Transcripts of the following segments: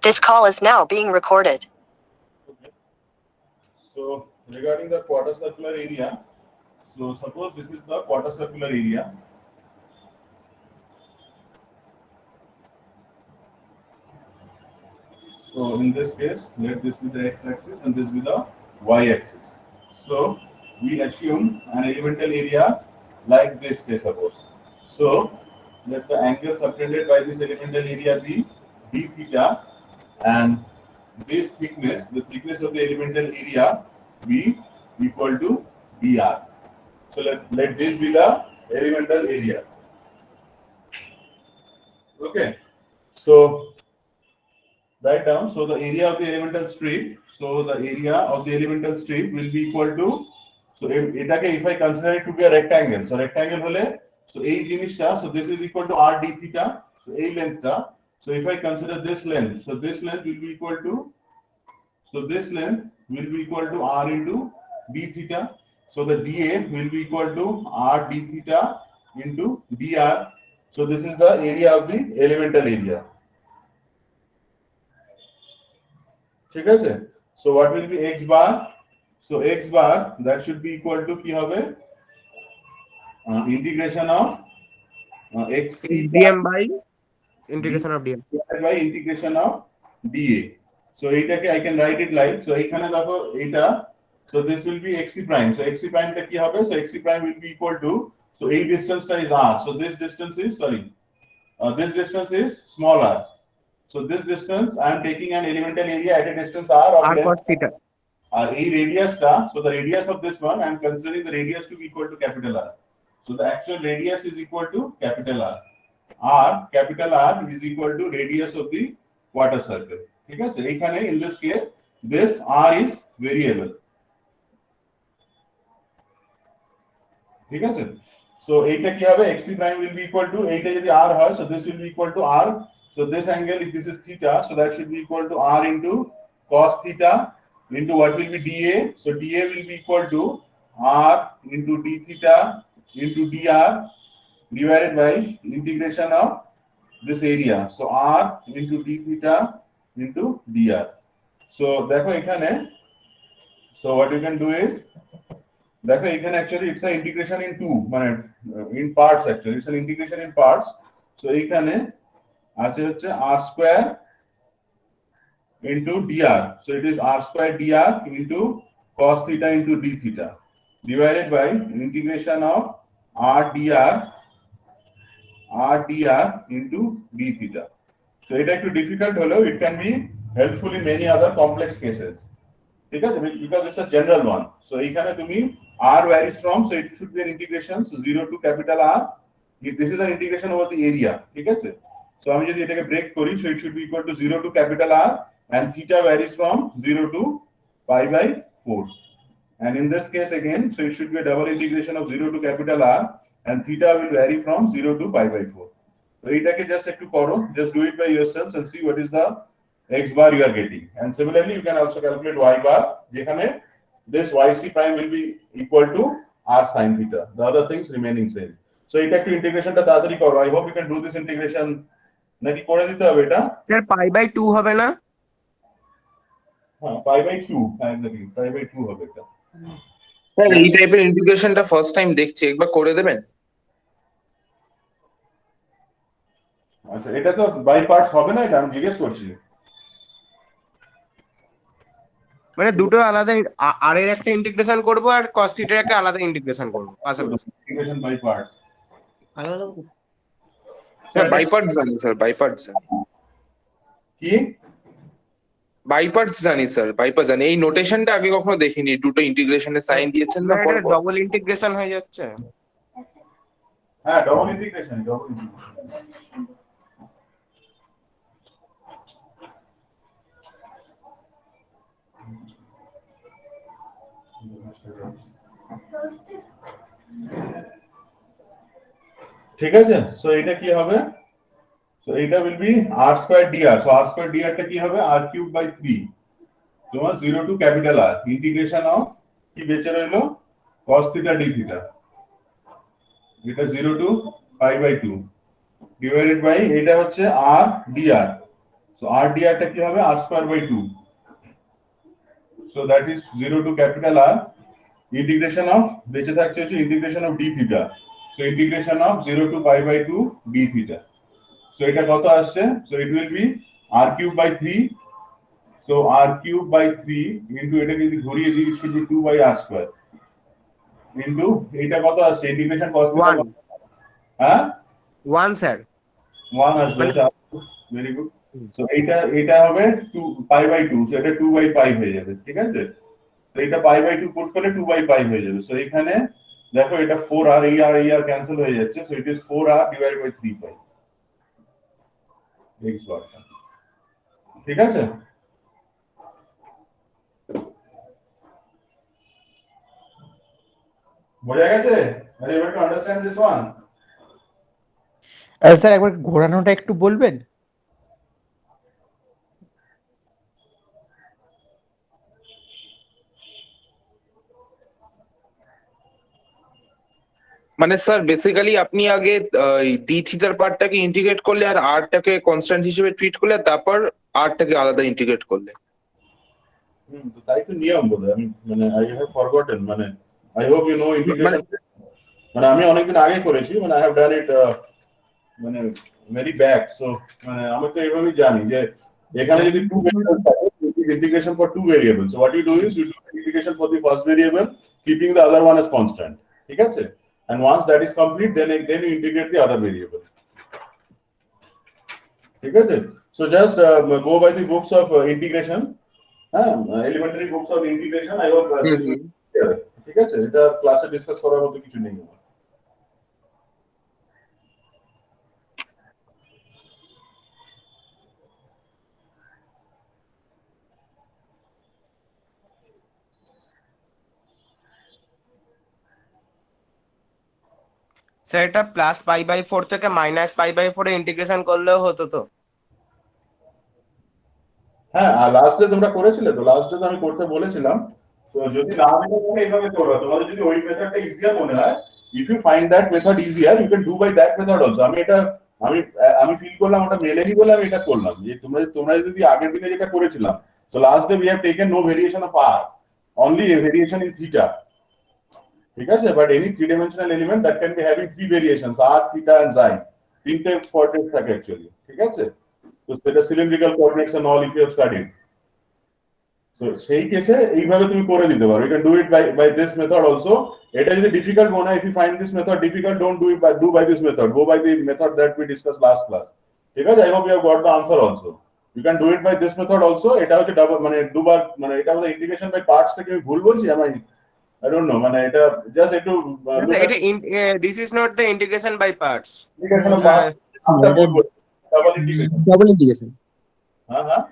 This call is now being recorded. Okay. So regarding the quarter circular area, so suppose this is the quarter circular area. So in this case, let this be the x-axis and this be the y-axis. So we assume an elemental area like this, say suppose. So let the angle subtended by this elemental area be d theta, and this thickness, the thickness of the elemental area, be equal to dr. So let this be the elemental area. Okay. So write down. So the area of the elemental strip. So the area of the elemental strip will be equal to. So if I consider it to be a rectangle, so rectangle hole. So a jinishta. So this is equal to r d theta. So a length ta. So if I consider this length, so this length will be equal to. So this length will be equal to r into d theta. So the dA will be equal to r d theta into dr. So this is the area of the elemental area. ঠিক আছে? So what will be x bar? So x bar that should be equal to কি হবে? Integration of x dm by integration of dm by integration of dA. So এটাকে I can write it like, so এখানে দেখো এটা, so this will be xc prime. So xc prime টা কি হবে? So xc prime will be equal to, so এই distance টা is r. So this distance is, this distance is small r. So this distance I am taking an elemental area at a distance r of r cos theta. A radius ta, so the radius of this one I am considering the radius to be equal to capital R. So the actual radius is equal to capital R. Capital R is equal to radius of the quarter circle. ঠিক আছে? এখানে in this case this R is variable. ঠিক আছে? So এইটা কি হবে? xc prime will be equal to, এইটা যদি r হয়, so this will be equal to r. So this angle, if this is theta, so that should be equal to r into cos theta into what will be dA. So dA will be equal to r into d theta into dr divided by integration of this area. So r into d theta into dr. So দেখো এখানে, so what you can do is, দেখো এখানে actually it's an integration in two, মানে in parts actually, it's an integration in parts. So এখানে আছে হচ্ছে r square into dr. So it is r square dr into cos theta into d theta divided by integration of r dr into d theta. So এটা একটু difficult হলেও it can be helpful in many other complex cases. ঠিক আছে? Because it's a general one. So এখানে তুমি r varies from, so it should be an integration, so 0 to capital R. This is an integration over the area. ঠিক আছে? So আমি যদি এটাকে break করি, so it should be equal to 0 to capital R, and theta varies from 0 to pi by 4. And in this case again, so it should be a double integration of 0 to capital R, and theta will vary from 0 to pi by 4. So এটাকে just একটু করো, just do it by yourselves and see what is the x bar you are getting. And similarly you can also calculate y bar, যেখানে this yc prime will be equal to r sin theta. The other things remaining same. So এটা একটু ইন্টিগ্রেশনটা তাড়াতাড়ি করো. I hope you can do this integration. নাকি করে দিতে হবে এটা? স্যার পাই বাই 2 হবে না? হ্যাঁ, pi by 2, exactly, pi by 2 হবে এটা। স্যার এই টাইপের ইন্টিগ্রেশনটা ফার্স্ট টাইম দেখছি, একবার করে দেবেন? আচ্ছা, এটা তো বাই পার্টস হবে না, এটা আমি জিজ্ঞেস করছি। মানে দুটো আলাদা, আর এর একটা ইন্টিগ্রেশন করব আর cos θ এর একটা আলাদা ইন্টিগ্রেশন করব পাশাপাশি। ইন্টিগ্রেশন বাই পার্টস আলাদা স্যার বাই পার্টস জানি, স্যার বাই পার্টস জানি। কি? বাই পার্টস জানি স্যার, বাই পার্টস জানি। এই নোটেশনটা আগে কখনো দেখিনি, দুটো ইন্টিগ্রেশনের সাইন দিয়েছেন না পর পর। ডবল ইন্টিগ্রেশন হয়ে যাচ্ছে। হ্যাঁ, ডবল ইন্টিগ্রেশন, ডবল ইন্টিগ্রেশন। ঠিক আছে? সো এটা কি হবে? সো এটা will be r square dr. So r square dr টা কি হবে? r cube by 3 তোমার 0 to capital R integration of কি বেঁচে রইলো? cos theta d theta, এটা 0 to pi by 2 divided by এটা হচ্ছে r dr। So r dr টা কি হবে r square by 2. So that is 0 to capital R integration of বেঁচে থাকছে হচ্ছে integration of d theta. So integration of 0 to pi by 2 d theta. So এটা কত আসছে? So it will be r cube by 3. So r cube by 3 into এটাকে যদি ঘুরিয়ে দিই it should be 2 by r square into এটা কত আসছে integration cos theta One. হ্যাঁ 1 স্যার 1 আসবে ভেরি গুড সো এটা হবে 2 pi by 2 সো এটা 2 by pi হয়ে যাবে ঠিক আছে তো এটা pi by 2 পুট করলে 2 by pi হয়ে যাবে সো এখানে দেখো এটা 4r এই আর ক্যান্সেল হয়ে যাচ্ছে so it is 4r divided by 3 pi x bar ঠিক আছে বোঝা গেছে আর এবার to understand this one sir একবার ঘোরানোটা একটু বলবেন মানে স্যার বেসিক্যালি আপনি আগে ডি থিটার পার্টটাকে ইন্টিগ্রেট করলে আর আরটাকে কনস্ট্যান্ট হিসেবে ট্রিট করলে তারপর আরটাকে আলাদা ইন্টিগ্রেট করলে তাই তো নিয়ম বলে আমি মানে আই হ্যাভ ফরগটেন মানে I hope you know integration মানে আমি অনেকদিন আগে করেছি মানে আই হ্যাভ ডান ইট মানে ভেরি ব্যাক সো মানে আমি তো এইভাবেই জানি যে এখানে যদি টু ভেরিয়েবল থাকে integration for two variable so what you do is you do integration for the first variable keeping the other one as constant ঠিক আছে and once that is complete then you integrate the other variable ঠিক আছে so just go by the books of integration elementary books of integration I hope ঠিক আছে এটা ক্লাসে discuss করার মতো কিছু নেই স্যার এটা প্লাস পাই বাই 4 থেকে মাইনাস পাই বাই 4 এ ইন্টিগ্রেশন করলেও হতো তো হ্যাঁ আর লাস্টে তোমরা করেছিলে তো লাস্টে তো আমি করতে বলেছিলাম তো যদি না মিলে তাহলে এইভাবে করো তোমাদের যদি ওই মেথডটা ইজিয়ার মনে হয় if you find that method easier you can do by that method also আমি ফিল করলাম ওটা মেলেনি বলে আমি এটা করলাম যে তোমরা যদি আগের দিনে যেটা করেছিলাম so last day we have taken no variation of r only a variation in theta ঠিক আছে but any three dimensional element that can be having three variations r theta and psi তিনটে কোঅর্ডিনেটস থাকে actually ঠিক আছে তো সেটা cylindrical coordinates and all if you have studied so সেই কেসে এইভাবে তুমি করে দিতে পারো you can do it by this method also এটা যদি ডিফিকাল্ট মনে হয় if you find this method difficult don't do by this method go by the method that we discussed last class ঠিক আছে I hope you have got the answer also you can do it by this method also এটা হচ্ছে double মানে দুবার মানে এটা হচ্ছে integration by parts থেকে আমি ভুল বলছি I don't know মানে এটা জাস্ট একটু এটা this is not the integration by parts double integration হ্যাঁ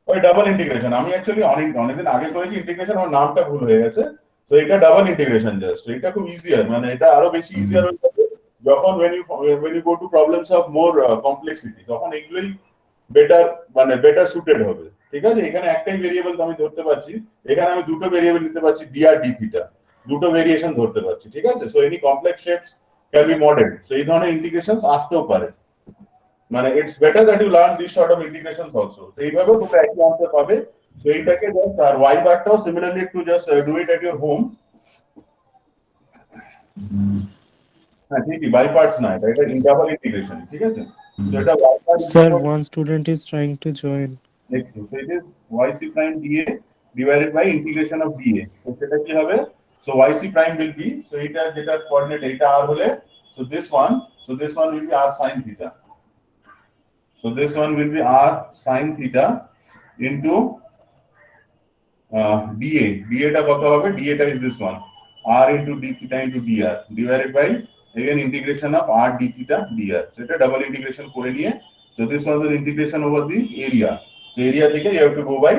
ওই ডাবল ইন্টিগ্রেশন আমি অ্যাকচুয়ালি অনেকদিন আগে করেছি ইন্টিগ্রেশন আমার নামটা ভুল হয়ে গেছে তো এটা ডাবল ইন্টিগ্রেশন জাস্ট এটা খুব ইজিয়ার মানে এটা আরো বেশি ইজিয়ার হয়ে যাবে যখন when you go to problems of more complexity তখন এগুলোই বেটার সুটেড হবে ঠিক আছে এখানে একটাই ভেরিয়েবল আমি ধরতে পারছি এখানে আমি দুটো ভেরিয়েবল নিতে পারছি dr d theta দুটো ভেরিয়েশন ধরতে পারছি ঠিক আছে so any complex shapes can be modelled so এই ধরনের ইন্টিগ্রেশনস আসতেও পারে মানে it's better that you learn this sort of integrations also তো এইভাবে তোমরা একই আনসার পাবে সো এইটাকে জাস্ট আর y বারটাও সিমিলারলি একটু just do it at your home হ্যাঁ ঠিকই বাই পার্টস না এটা ডাবল ইন্টিগ্রেশন ঠিক আছে তো এটা y part Sir, one student is trying to join. so it is yc prime dA divided by integration of dA so সেটা কি হবে so yc prime will be so এটা যেটা কোঅর্ডিনেট এটা r হলে so this one will be r sin theta so this one will be r sin theta into dA টা কত হবে dA টা is this one r into d theta into dr divided by again integration of r d theta dr so এটা double integration করে নিয়ে so this was an integration over the area so area থেকে you have to go by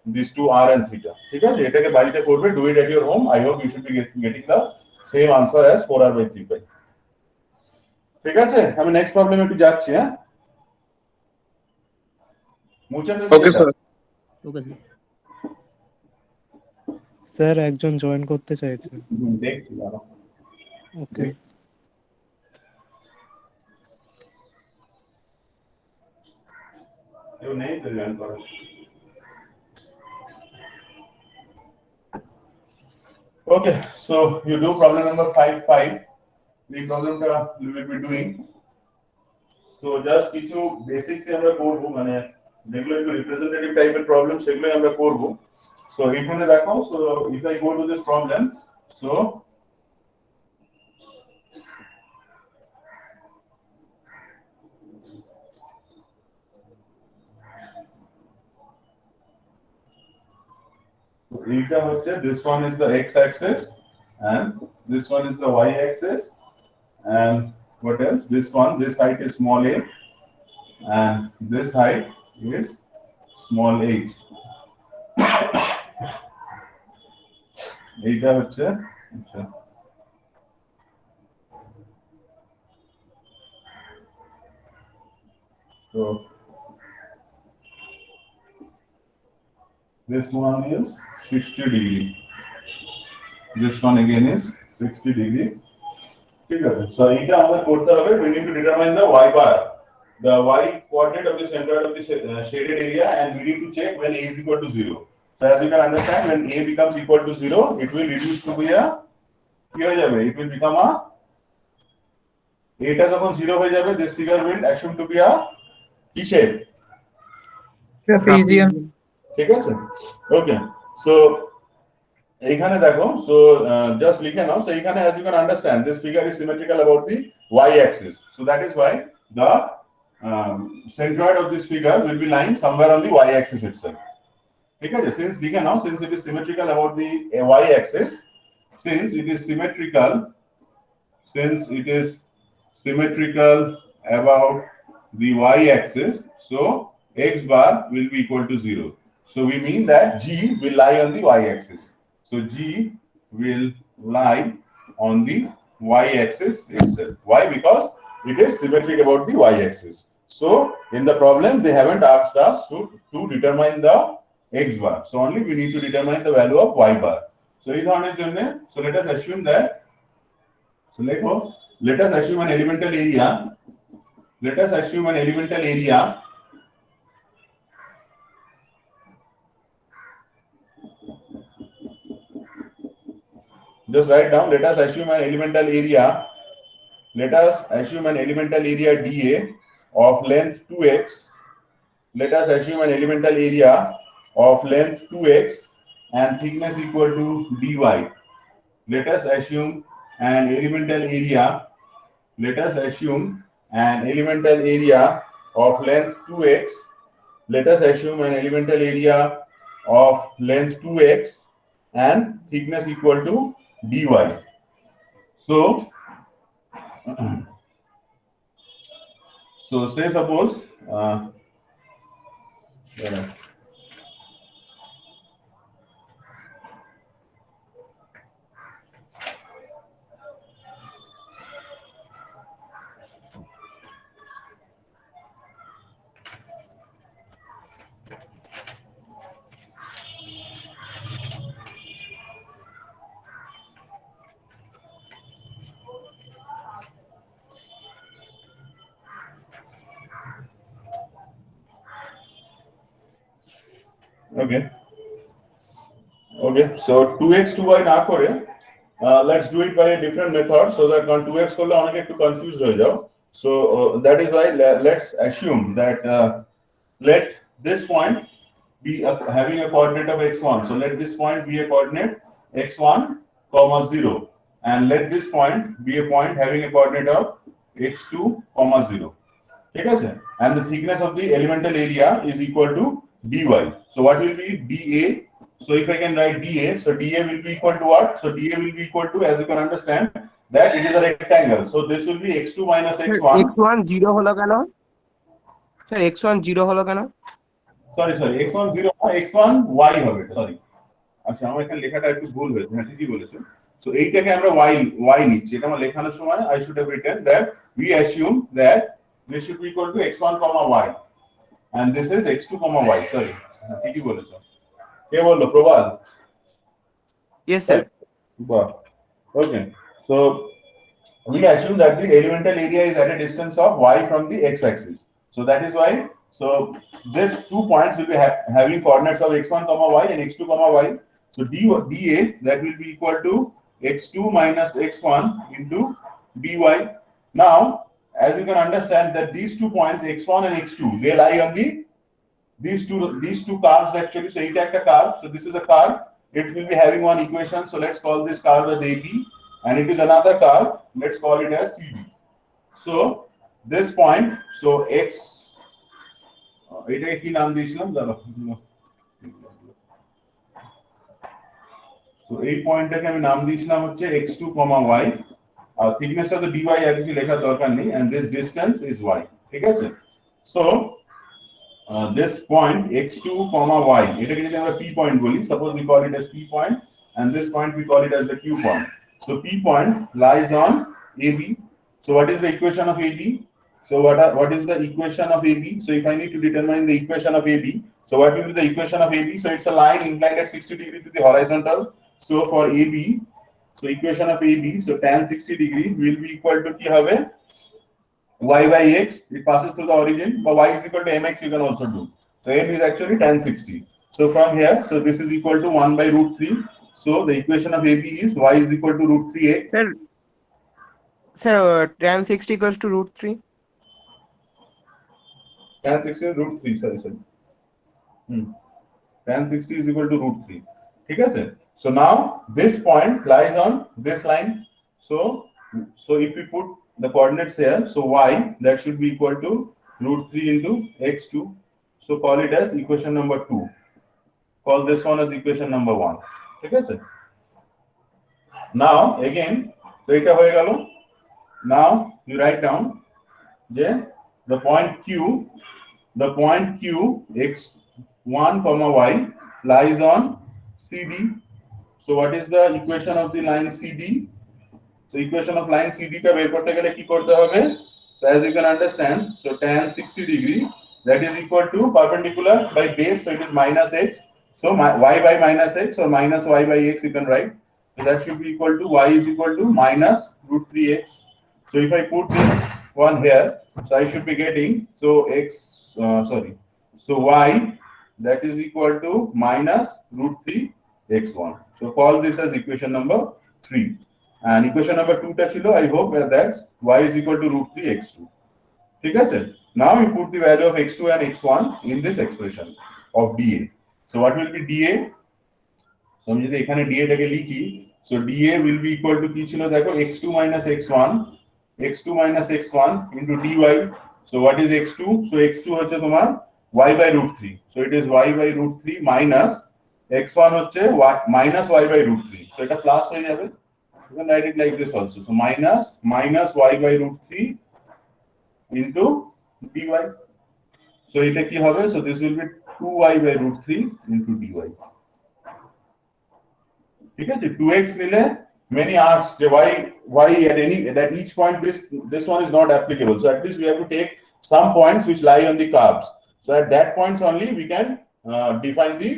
these two r and theta ঠিক আছে এটাকে বাড়িতে করবে do it at your home I hope you should be getting the same answer as 4r by 3 pi ঠিক আছে আমি next problem একটু যাচ্ছি হ্যাঁ মুচেন okay sir okay sir sir একজন জয়েন করতে চাইছে দেখছি দাঁড়াও ওকে You name the join करो. Okay, so you do problem number 5. The problem we will be doing. So just কিছু basics আমরা করব, মানে যেগুলো একটু representative টাইপের প্রবলেম সেগুলোই আমরা করব. So এখানে দেখো, so if I go to this problem, so এইটা হচ্ছে, this one is the x axis and this one is the y axis, and what else, this height is small a and this height is small h. এইটা হচ্ছে, আচ্ছা, so this one is 60 degree, this one again is 60 degree. ঠিক আছে, so এইটা আমাদের করতে হবে. We need to determine the y bar, the y coordinate of the centroid of the shaded area, and we need to check when a is equal to 0. So as you can understand, when a becomes equal to 0, it will reduce to be a, কি হয়ে যাবে, it will become a, এটা যখন 0 হয়ে যাবে, this figure will assume to be a কি shape, trapezium. ঠিক আছে, ওকে. সো এইখানে দেখো, সো জাস্ট লিখে নাও. সো এইখানে as you can understand, this figure is symmetrical about the y axis, so that is why the centroid of this figure will be lying somewhere on the y axis itself. ঠিক আছে, since লিখে নাও, since it is symmetrical about the y axis, since it is symmetrical about the y axis, so x bar will be equal to 0. So we mean that g will lie on the y axis. So g will lie on the y axis itself. Why? Because it is symmetric about the y axis. So in the problem, they haven't asked us to determine the x bar. So only we need to determine the value of y bar. So এই ধরনের জন্য, so let us assume that, so let us assume an elemental area. Let us assume an elemental area just write down. Let us assume an elemental area. Let us assume an elemental area dA of length 2x. Let us assume an elemental area of length 2x and thickness equal to dy. Let us assume an elemental area. Let us assume an elemental area of length 2x. Let us assume an elemental area of length 2x and thickness equal to dy. So say suppose okay, so 2x 2y না করে let's do it by a different method, so that when 2x করলে অনেকে একটু confused হয়ে যাও. So that is why let's assume that let this point be having a coordinate of x1. So let this point be a coordinate x1, 0, and let this point be a point having a coordinate of x2, 0. ঠিক আছে, and the thickness of the elemental area is equal to dy. So what will be dA? So if I can write dA, so dA will be equal to what? So dA will be equal to, as you can understand, that it is a rectangle. So this will be x2 minus x1. x1 0 হলো কেন sir? x1 0 হলো কেন? Sorry, x1 0, x1 y হবে, sorry, আচ্ছা আমার এখানে লেখাটা একটু ভুল হয়েছে. হ্যাঁ ঠিকই বলেছো. So এইটাকে আমরা y নিচ্ছি. এটা আমার লেখানোর সময় I should have written that we assume that this should be equal to x1, y, and this is x2, y. Sorry, ঠিকই বলেছো. কে বললো? প্রবাল? Yes sir. Okay, so we assume that the elemental area is at a distance of y from the x-axis. So that is why So this 2 points will be having coordinates of x1 comma y and x2 comma y. So dA that will be equal to x2 minus x1 into dy. Now as you can understand that these 2 points x1 and x2 they lie on these two curves actually. So এটা একটা curve, so this is a curve, it will be having one equation. So let's call this curve as AB, and it is another curve, let's call it as CD. So this point, so x এটাকে কি নাম দিয়েছিলাম দাঁড়াও। So এই পয়েন্টটাকে আমি নাম দিয়েছিলাম হচ্ছে x2 y, R thickness of the dy আর কিছু লেখার দরকার নেই, and this distance is y, ঠিক আছে? So this point x2 y এটাকে যদি আমরা p point বলি, suppose we call it as p point, and this point we call it as the q point. So p point lies on AB. So what is the equation of AB? So what is the equation of AB? So if I need to determine the equation of AB, so what will be the equation of AB? So it's a line inclined at 60 degree to the horizontal. So for AB, so equation of AB, so tan 60 degree will be equal to কি হবে? Y by x, it passes through the origin, but y is equal to mx you can also do. So m is actually tan 60. So from here, so this is equal to 1 by root 3. So the equation of AB is y is equal to root 3x. Sir, tan 60 equals to root 3. Tan 60 is root 3, sorry. Tan 60 is equal to root 3. ঠিক আছে? So now this point lies on this line. So if we put the coordinates here, so y that should be equal to root 3 into x2. So call it as equation number 2. Call this one as equation number 1. ঠিক আছে? Now again, so এটা হয়ে গেল. Now you write down the point q x1 y lies on CD. So what is the equation of the line CD? So equation of line CD টা বের করতে গেলে কি করতে হবে? So as you can understand, so tan 60 degree that is equal to perpendicular by base, so it is minus x. So y by minus x or minus y by x you can write. So that should be equal to y is equal to minus root 3x. So if I put this one here, so I should be getting so so y that is equal to minus root 3 x1. So call this as equation number 3. And equation number 2 টা ছিল, I hope that's y is equal to root 3 x2. ঠিক আছে? Now you put the value of x2 and x1 in this expression of dA. So what will be dA? So আমি যদি এখানে dA টাকে লিখি, so dA will be equal to কি ছিল দেখো, x2 minus x1 into dy. So what is x2? So x2 হচ্ছে তোমার y by root 3. So it is y by root 3 minus x1 হচ্ছে minus y by root 3. So এটা plus হয়ে যাবে. You can write it like this also. So minus y by root 3 into dy. So এটা কি হবে? So this will be 2y by root 3 into dy. ঠিক আছে? 2x নিলে many asks why at each point this one is not applicable. So at least we have to take some points which lie on the curves. So at that points only we can define the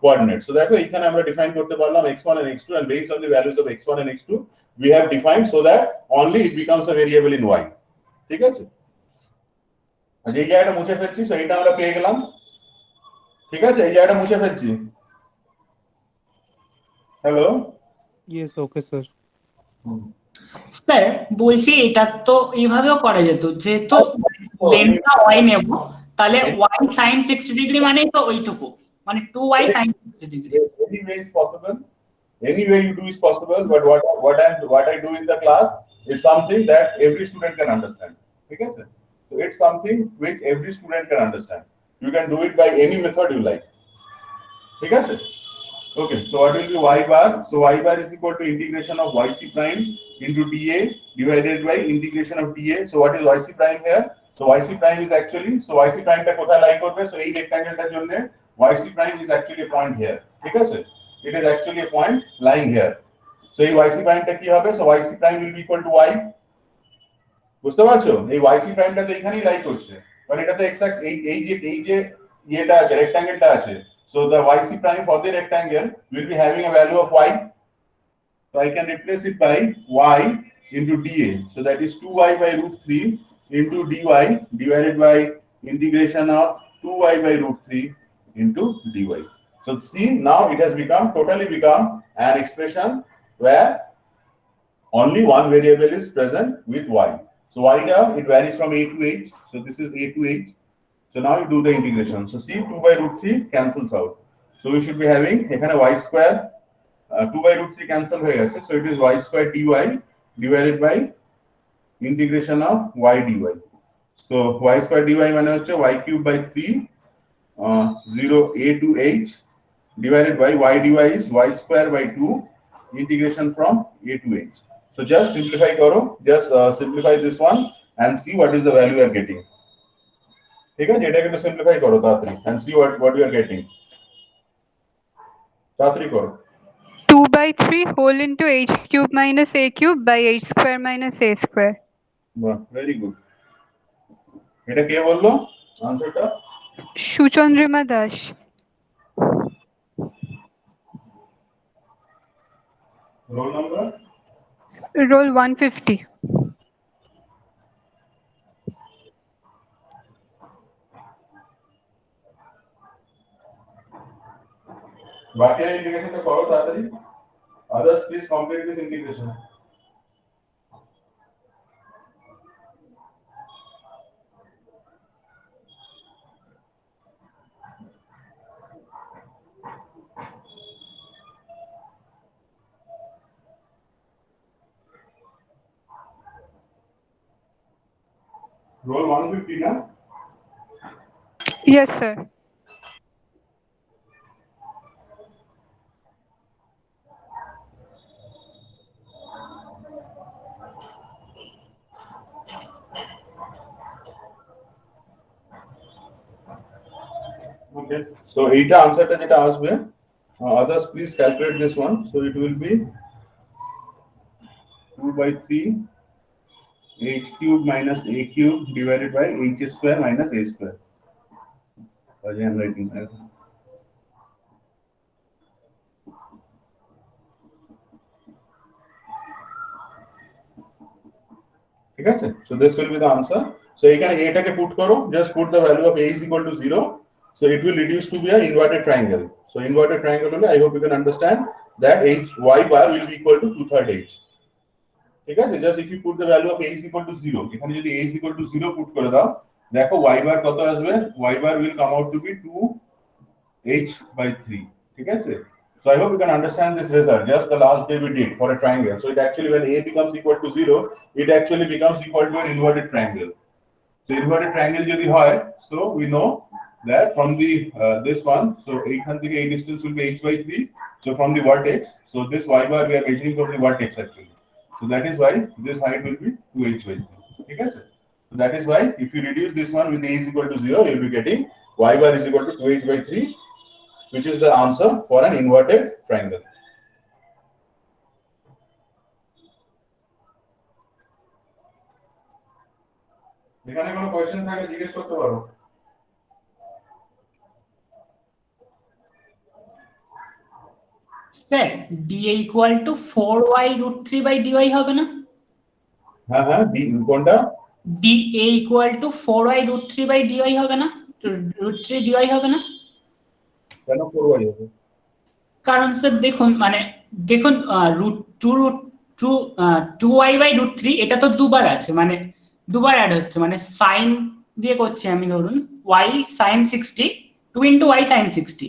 coordinates. So দেখো এখানে আমরা define করতে পারলাম x1 and x2, and based on the values of x1 and x2 we have defined so that only it becomes a variable in y. ঠিক আছে? আচ্ছা এই জায়গাটা মুছে ফেলছি, so এটা আমরা পেয়ে গেলাম। ঠিক আছে? এই জায়গাটা মুছে ফেলছি। Hello? Yes, okay, sir. Sir বলছি এটা তো এইভাবেও করা যেত, যেহেতু লেনটা y নেব তাহলে y sin 60 ডিগ্রি মানে তো ওইটুকু, মানে 2y sin 60 degree. Any way is possible. Any way you do is possible, but what I do in the class is something that every student can understand. ঠিক আছে? So it's something which every student can understand. You can do it by any method you like. ঠিক আছে? Okay, so what will be y bar? So y bar is equal to integration of yc prime into dA divided by integration of dA. So what is yc prime here? So yc prime is actually, so yc prime টা কোথায় লাই করবে? So এই রেক্ট্যাঙ্গেলটার জন্য yc prime is actually a point here. ঠিক আছে? It is actually a point lying here. So এই yc prime টা কি হবে? So yc prime will be equal to y. বুঝতে পারছো? এই yc prime টা তো এখানেই লাই করছে, কারণ এটা তো x axis এই যে এটা আছে, রেক্ট্যাঙ্গেলটা আছে. So the yc prime for the rectangle will be having a value of y. So I can replace it by y into dA. So that is 2y by root 3 into dy divided by integration of 2y by root 3 into dy. So see, now it has totally become an expression where only one variable is present with y. So y term, it varies from a to h. So this is a to h. So now you do the integration. So see, 2 by root 3 cancels out. So we should be having y square, 2 by root 3 cancel হয়ে গেছে. So it is y square dy divided by integration of y dy. So y square dy মানে হচ্ছে y cube by 3 0 a to h divided by y dy is y square by 2 integration from a to h. So just simplify karo, just simplify this one and see what is the value you are getting. ठीक है, एटाके तो simplify करो तातरी and see what you are getting. तातरी करो. 2 by 3 whole into h cube minus a cube by h square minus a square. Very good. এটা কে বললো আনসারটা? Suchandrima Das. Roll number? Roll 150. बाकी integration तो करो तातरी. Others please complete this integration. Roll 150 na? Yes, sir. Okay. So এইটা আনসারটা যেটা আসবে, others please calculate this one. So it will be 2 by 3 h cube minus a cube divided by h square minus a square. Again writing. ঠিক আছে? So this will be the answer. So এখানে এটাকে put করো, just put the value of a is equal to 0. So it will reduce to be an inverted triangle. So inverted triangle only, I hope you can understand that h y bar will be equal to 2/3 h. ঠিক আছে? Just if you put the value of a is equal to 0, এখানে যদি a is equal to 0 put করে দাও, দেখো y bar কত আসবে? Y bar will come out to be 2h by 3. ঠিক আছে? So I hope you can understand this result. Just the last day we did for a triangle. So it actually, when a becomes equal to 0, it actually becomes equal to an inverted triangle. So inverted triangle যদি হয়, so we know that from the this one, so 8 distance will be h by 3. So from the vertex, so this y bar we are measuring from the vertex actually. So that is why this height will be 2h by 3. Okay, sir? So that is why if you reduce this one with a is equal to 0, you will be getting y bar is equal to 2h by 3, which is the answer for an inverted triangle. এখানে কোনো question থাকলে জিজ্ঞেস করতে পারো। Sir dA equal to 4y root 3 by dy হবে না? হ্যাঁ হ্যাঁ, ডি কোনটা? dA equal to 4y root 3 by dy হবে না? root 3 dy হবে না? কেন 4y হবে? কারণ স্যার দেখুন root 2y by root 3 এটা তো দুবার আছে, মানে দুবার অ্যাড হচ্ছে, মানে sin দিয়ে করছি আমি, ধরুন y sin 60 2 into y sin 60.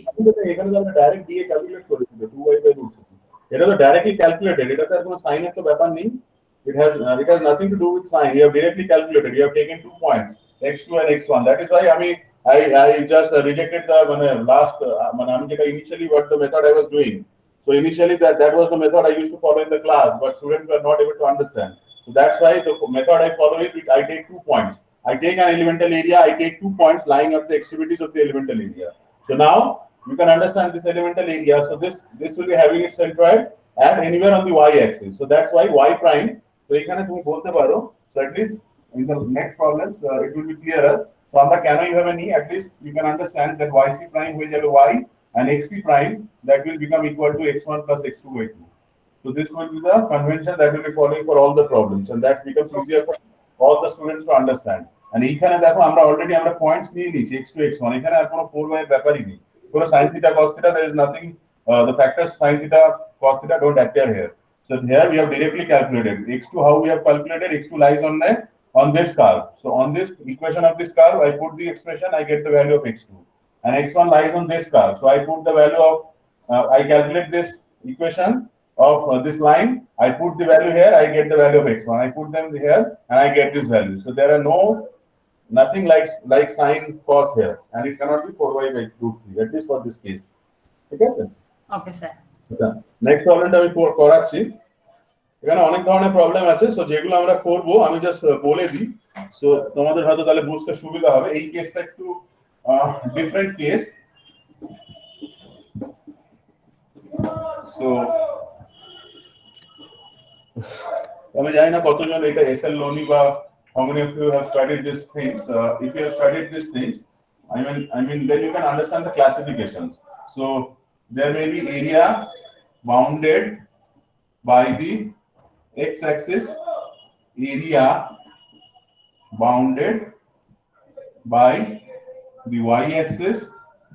এখানে আমরা ডাইরেক্ট দিয়ে ক্যালকুলেট করেছি 2y by root 3, এটা তো ডাইরেক্টলি ক্যালকুলেটেড, এটা তো কোনো সাইন এর তো ব্যাপার নেই। It has nothing to do with sign. You have directly calculated. You have taken 2 points, x2 and x1. That is why I just rejected the last initially what the method I was doing. So initially that was the method I used to follow in the class, but students were not able to understand. So that's why the method I follow is I take 2 points. I take an elemental area. I take 2 points lying at the extremities of the elemental area. So now you can understand this elemental area. So this will be having its centroid and anywhere on the y-axis. So that's why y prime. So এখানে তুমি বলতে পারো, so at least in the next problems it will be clearer. So আমরা কেন এইভাবে নিই, at least you can understand that yc prime হয়ে যাবে y and xc prime that will become equal to x1 plus x2 by 2. So this will be the convention that will be following for all the problems, and that becomes easier for all the students to understand. and এইখানে দেখো আমরা already আমরা points নিয়ে নিয়েছি x2 x1 এখানে আর কোনো 4y এর ব্যাপারই নেই কোনো sin theta cos theta there is nothing the factors sin theta cos theta don't appear here. So here we have directly calculated x2. How we have calculated x2 lies on this curve. So on this equation of this curve, I put the expression, I get the value of x2, and x1 lies on this curve. So I put the value of I calculate this equation of this line. I put the value here, I get the value of x1. I put them here, and I get this value. So there are nothing like sin cos here, and it cannot be 4y by root 3, at least for this case. Okay, sir? Okay sir. Next প্রবলেমটা আমি করাচ্ছি। এখানে অনেক ধরনের problem আছে, so যেগুলো আমরা করব আমি জাস্ট বলে দিই, সো তোমাদের হয়তো তাহলে বুঝতে সুবিধা হবে। এই কেসটা একটু ডিফারেন্ট কেস। সো আমি জানি না কতজন এটা এসএল লোনি বা how many of you have studied these things. If you have studied these things, I mean then you can understand the classifications. So there may be area bounded by the x-axis, area bounded by the y-axis,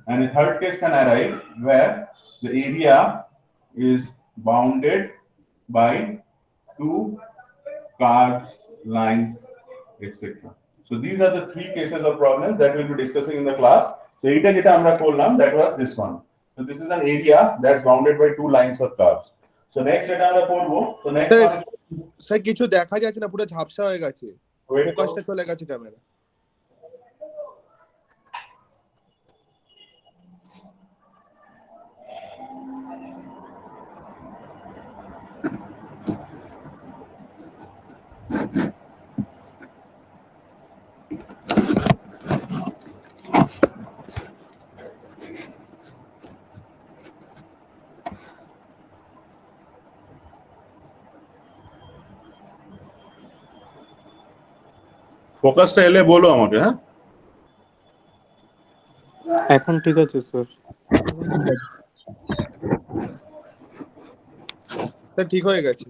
and a third case can arrive where the area is bounded by two curves, lines, etc. So these are the three cases of problems that we'll be discussing in the class. So eta jeta amra korlam, that was this one. So this is an area that's bounded by two lines or curves. So next jeta amra korbo, so next one sir কিছু দেখা যাচ্ছে না, পুরো ঝাপসা হয়ে গেছে, ফোকাসটা চলে গেছে ক্যামেরা। ফোকাসটা এলে বলো আমাকে, হ্যাঁ? এখন ঠিক আছে স্যার। স্যার ঠিক হয়ে গেছে।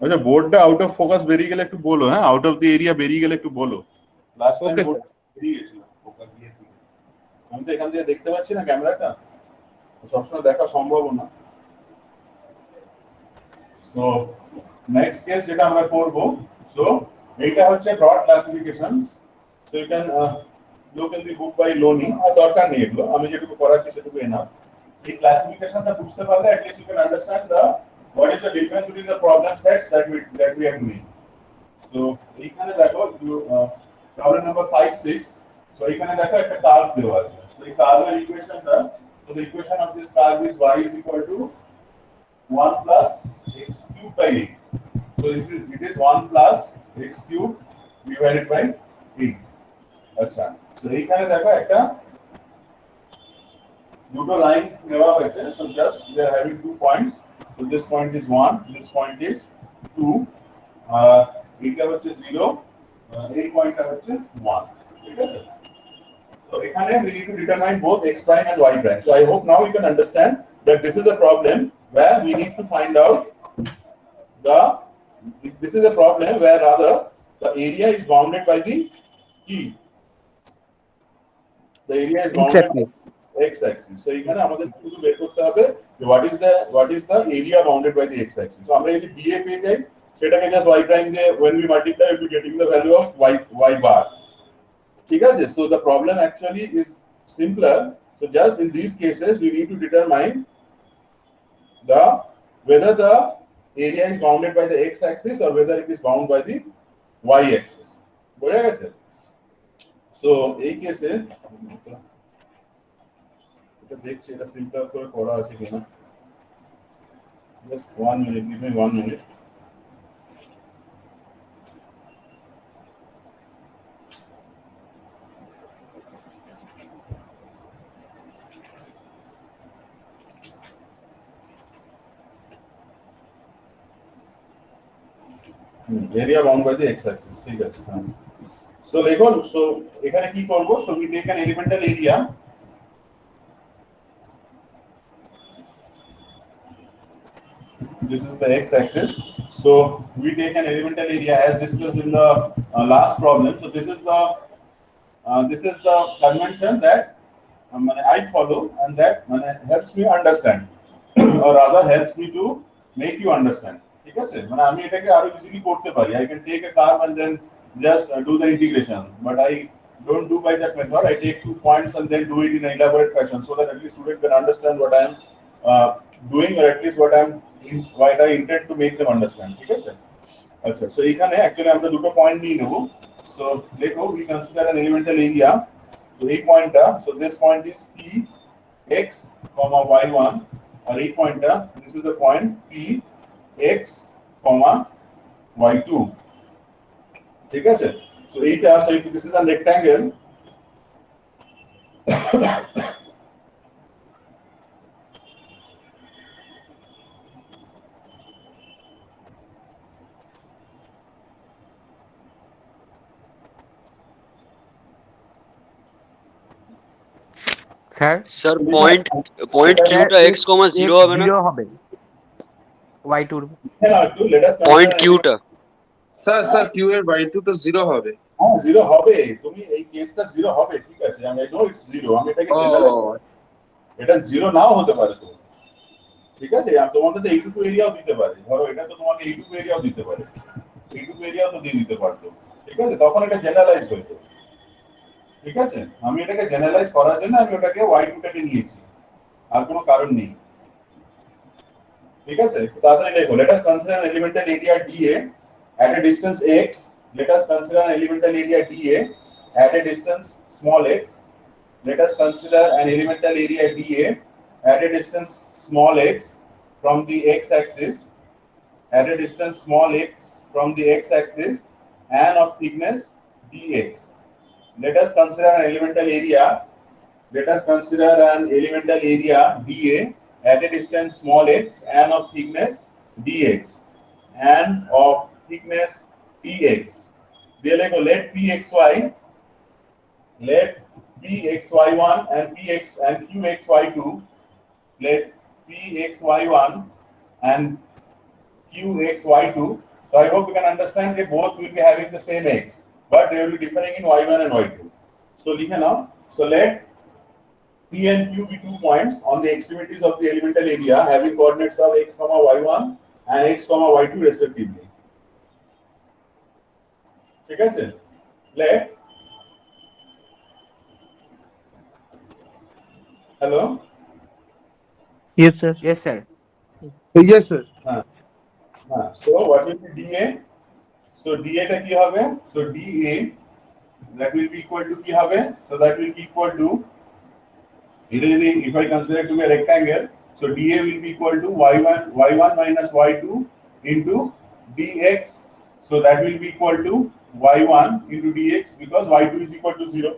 আচ্ছা, বোর্ডটা আউট অফ ফোকাস বেরিয়ে গেলে একটু বলো, হ্যাঁ? আউট অফ দি এরিয়া বেরিয়ে গেলে একটু বলো। লাস্ট টাইম বোর্ড বেরিয়ে গেছিল ফোকাস দিয়ে। আমি তো এখান থেকে দেখতে পাচ্ছি না ক্যামেরাটা, সবসময় দেখা সম্ভব না। সো নেক্সট কেস যেটা আমরা করব, সো এইটা হচ্ছে broad classifications. So you can look in the book by Loney, আর দরকার নেই এগুলো, আমি যেটুকু পড়াচ্ছি সেটুকু এনাফ। এই ক্লাসিফিকেশনটা বুঝতে পারলে at least you can understand what is the difference between the problem sets that we are doing. So এইখানে দেখো problem number 5 6, so এইখানে দেখো একটা কার্ভ দেওয়া আছে। So এই কার্ভের ইকুয়েশনটা, so the equation of this curve is y is equal to 1 plus x cubed by 8. So it is 1 plus x cubed divided by 8. আচ্ছা, so এইখানে দেখো একটা দুটো লাইন নেওয়া হয়েছে। So just we are having 2 points. So this point is 1, this point is 2. এটা হচ্ছে 0, এই পয়েন্টটা হচ্ছে 1, ঠিক আছে? So এখানে we need to determine both x prime and y prime. So I hope now you can understand that this is a problem where we need to find out this is a problem where rather the area is bounded by the the area is bounded x-axis. by x-axis. So এখানে আমাদের শুধু বের করতে হবে what is the area bounded by the x-axis. So আমরা যদি dA পেয়ে যাই, সেটাকে just y prime দিয়ে when we multiply we'll be getting the value of y bar. ঠিক আছে? So the problem actually is simpler. So just in these cases we need to determine whether the area is bounded by the x-axis or whether it is bound by the y-axis. বোঝা গেছে? So এই কেসে এটা দেখছি এটা simple করে করা আছে কিনা। Just 1 minute, give me 1 minute. Area bound by the x-axis, ঠিক আছে। So দেখুন, so এখানে কি করব? So we take an elemental area. this is the x-axis. So we take an elemental area as discussed in the last problem. So this is the convention that I follow, and that helps me understand, or rather helps me to make you understand. ঠিক আছে, মানে আমি এটাকে আরো easily করতে পারি. I can take a curve and then just do the integration, but I don't do by that method. I take 2 points and then do it in an elaborate fashion so that at least student can understand what I am doing, or at least what I intend to make them understand. ঠিক আছে, আচ্ছা, so এখানে actually আমরা দুটো point নিয়ে নেব. So দেখো, we consider an elemental area. So এই পয়েন্টটা, so this point is p x, y1, আর এই পয়েন্টটা, this is the point p x, y2. ঠিক আছে, so এইটা, so if this is a rectangle, sir sir point কিউটা x, 0 হবে না? 0 হবে y2 পয়েন্ট কিউটা স্যার q এর y2 তো 0 হবে। হ্যাঁ 0 হবে, তুমি এই কেসটা 0 হবে, ঠিক আছে, আমি নো ইটস 0, আমি এটাকে এটা 0 নাও হতে পারে তো, ঠিক আছে, আর তোমাদের তো এইটুকু এরিয়াও দিতে পারে, ধরো এটা তো তোমাকে এইটুকু এরিয়াও দিতে পারে, এইটুকু এরিয়াও তো দিয়ে দিতে পারতো, ঠিক আছে, তখন এটা জেনারেলাইজ হতো। ঠিক আছে, আমি এটাকে জেনারেলাইজ করার জন্য আমি ওটাকে y2 টাকে নিয়েছি, আর কোনো কারণ নেই। ঠিক আছে, তাহলে দেখো, let us consider an elemental area dA at a distance x. Let us consider an elemental area dA at a distance small x. Let us consider an elemental area dA at a distance small x from the x-axis, at a distance small x from the x-axis, and of thickness dx. Let us consider an elemental area. Let us consider an elemental area dA at a distance small x and of thickness dx and of thickness dx. Let pxy, let pxy1 and qxy2, let pxy1 and qxy2. So I hope you can understand that both will be having the same x, but they will be differing in y1 and y2. So listen now. So let P and Q be 2 points on the extremities of the elemental area having coordinates of x, y1 and x, y2 respectively. ঠিক আছে, let hello, Yes, sir. yes sir Yes, sir. so what will be dA? So dA টা কি হবে? So dA that will be equal to কি হবে? So that will be equal to, if I consider it to be a rectangle, so dA will be equal to y1 minus y2 into dx. So that will be equal to y1 into dx because y2 is equal to 0